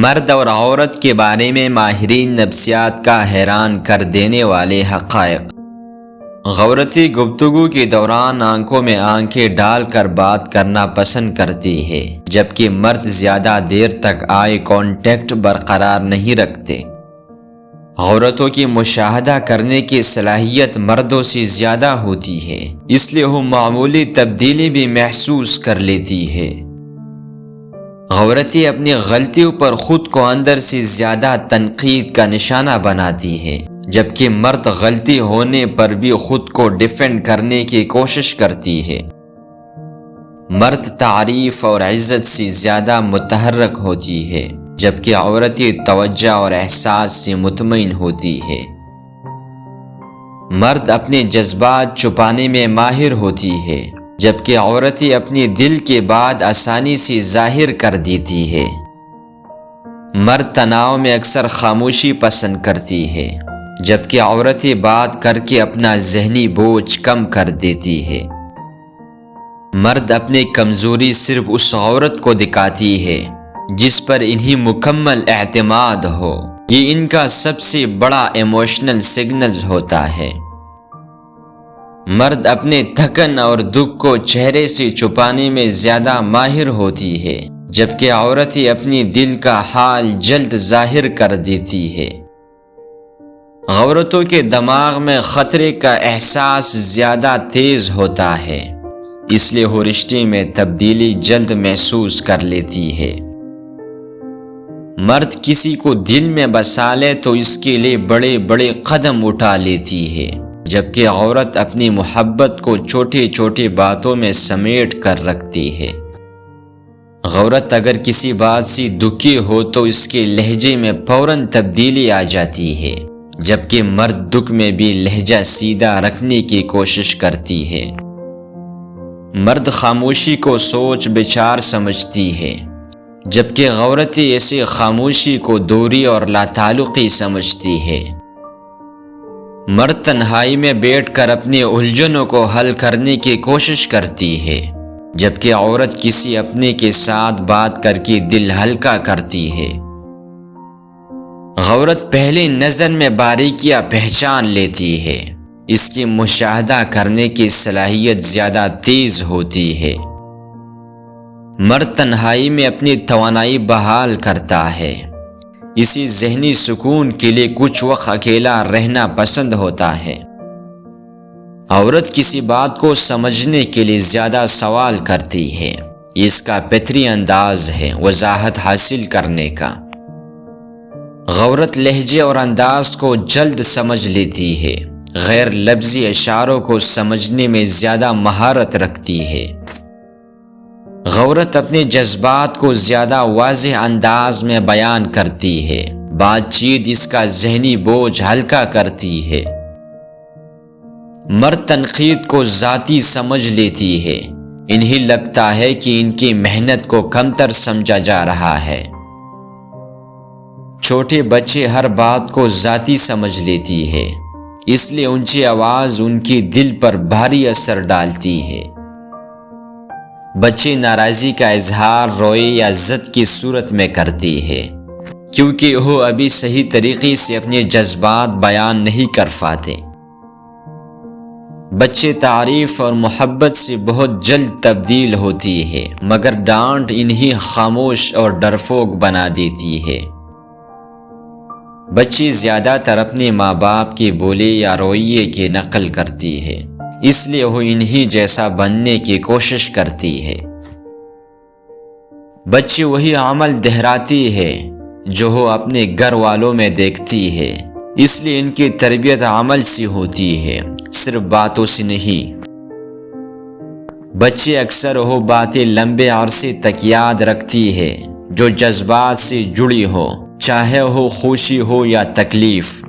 مرد اور عورت کے بارے میں ماہرین نفسیات کا حیران کر دینے والے حقائق۔ عورتیں گفتگو کے دوران آنکھوں میں آنکھیں ڈال کر بات کرنا پسند کرتی ہے، جبکہ مرد زیادہ دیر تک آئی کانٹیکٹ برقرار نہیں رکھتے۔ عورتوں کی مشاہدہ کرنے کی صلاحیت مردوں سے زیادہ ہوتی ہے، اس لیے وہ معمولی تبدیلی بھی محسوس کر لیتی ہے۔ عورتیں اپنی غلطیوں پر خود کو اندر سے زیادہ تنقید کا نشانہ بناتی ہے، جبکہ مرد غلطی ہونے پر بھی خود کو ڈیفینڈ کرنے کی کوشش کرتی ہے۔ مرد تعریف اور عزت سے زیادہ متحرک ہوتی ہے، جبکہ عورتیں توجہ اور احساس سے مطمئن ہوتی ہے۔ مرد اپنے جذبات چھپانے میں ماہر ہوتی ہے، جبکہ عورتیں اپنے دل کے بات آسانی سے ظاہر کر دیتی ہے۔ مرد تناؤ میں اکثر خاموشی پسند کرتی ہے، جبکہ عورتیں بات کر کے اپنا ذہنی بوجھ کم کر دیتی ہے۔ مرد اپنی کمزوری صرف اس عورت کو دکھاتی ہے جس پر انہیں مکمل اعتماد ہو، یہ ان کا سب سے بڑا ایموشنل سگنل ہوتا ہے۔ مرد اپنے تھکن اور دکھ کو چہرے سے چھپانے میں زیادہ ماہر ہوتی ہے، جبکہ عورتیں اپنی دل کا حال جلد ظاہر کر دیتی ہے۔ عورتوں کے دماغ میں خطرے کا احساس زیادہ تیز ہوتا ہے، اس لیے وہ رشتے میں تبدیلی جلد محسوس کر لیتی ہے۔ مرد کسی کو دل میں بسا لے تو اس کے لیے بڑے بڑے قدم اٹھا لیتی ہے، جبکہ عورت اپنی محبت کو چھوٹی چھوٹی باتوں میں سمیٹ کر رکھتی ہے۔ عورت اگر کسی بات سے دکھی ہو تو اس کے لہجے میں فوراً تبدیلی آ جاتی ہے، جبکہ مرد دکھ میں بھی لہجہ سیدھا رکھنے کی کوشش کرتی ہے۔ مرد خاموشی کو سوچ بچار سمجھتی ہے، جبکہ عورتیں ایسی خاموشی کو دوری اور لاتعلقی سمجھتی ہے۔ مرد تنہائی میں بیٹھ کر اپنی الجھنوں کو حل کرنے کی کوشش کرتی ہے، جبکہ عورت کسی اپنے کے ساتھ بات کر کے دل ہلکا کرتی ہے۔ عورت پہلی نظر میں باریکیاں پہچان لیتی ہے، اس کی مشاہدہ کرنے کی صلاحیت زیادہ تیز ہوتی ہے۔ مرد تنہائی میں اپنی توانائی بحال کرتا ہے، اسی ذہنی سکون کے لیے کچھ وقت اکیلا رہنا پسند ہوتا ہے۔ عورت کسی بات کو سمجھنے کے لیے زیادہ سوال کرتی ہے، یہ اس کا فطری انداز ہے وضاحت حاصل کرنے کا۔ عورت لہجے اور انداز کو جلد سمجھ لیتی ہے، غیر لفظی اشاروں کو سمجھنے میں زیادہ مہارت رکھتی ہے۔ عورت اپنے جذبات کو زیادہ واضح انداز میں بیان کرتی ہے، بات چیت اس کا ذہنی بوجھ ہلکا کرتی ہے۔ مرد تنقید کو ذاتی سمجھ لیتی ہے، انہیں لگتا ہے کہ ان کی محنت کو کمتر سمجھا جا رہا ہے۔ چھوٹے بچے ہر بات کو ذاتی سمجھ لیتی ہے، اس لیے اونچی آواز ان کی دل پر بھاری اثر ڈالتی ہے۔ بچے ناراضی کا اظہار روئے یا ضد کی صورت میں کرتی ہے، کیونکہ وہ ابھی صحیح طریقے سے اپنے جذبات بیان نہیں کر پاتے۔ بچے تعریف اور محبت سے بہت جلد تبدیل ہوتی ہے، مگر ڈانٹ انہیں خاموش اور ڈرپوک بنا دیتی ہے۔ بچی زیادہ تر اپنے ماں باپ کے بولے یا رویے کی نقل کرتی ہے، اس لیے وہ انہی جیسا بننے کی کوشش کرتی ہے۔ بچے وہی عمل دہراتی ہے جو وہ اپنے گھر والوں میں دیکھتی ہے، اس لیے ان کی تربیت عمل سے ہوتی ہے، صرف باتوں سے نہیں۔ بچے اکثر وہ باتیں لمبے عرصے تک یاد رکھتی ہے جو جذبات سے جڑی ہو، چاہے وہ خوشی ہو یا تکلیف۔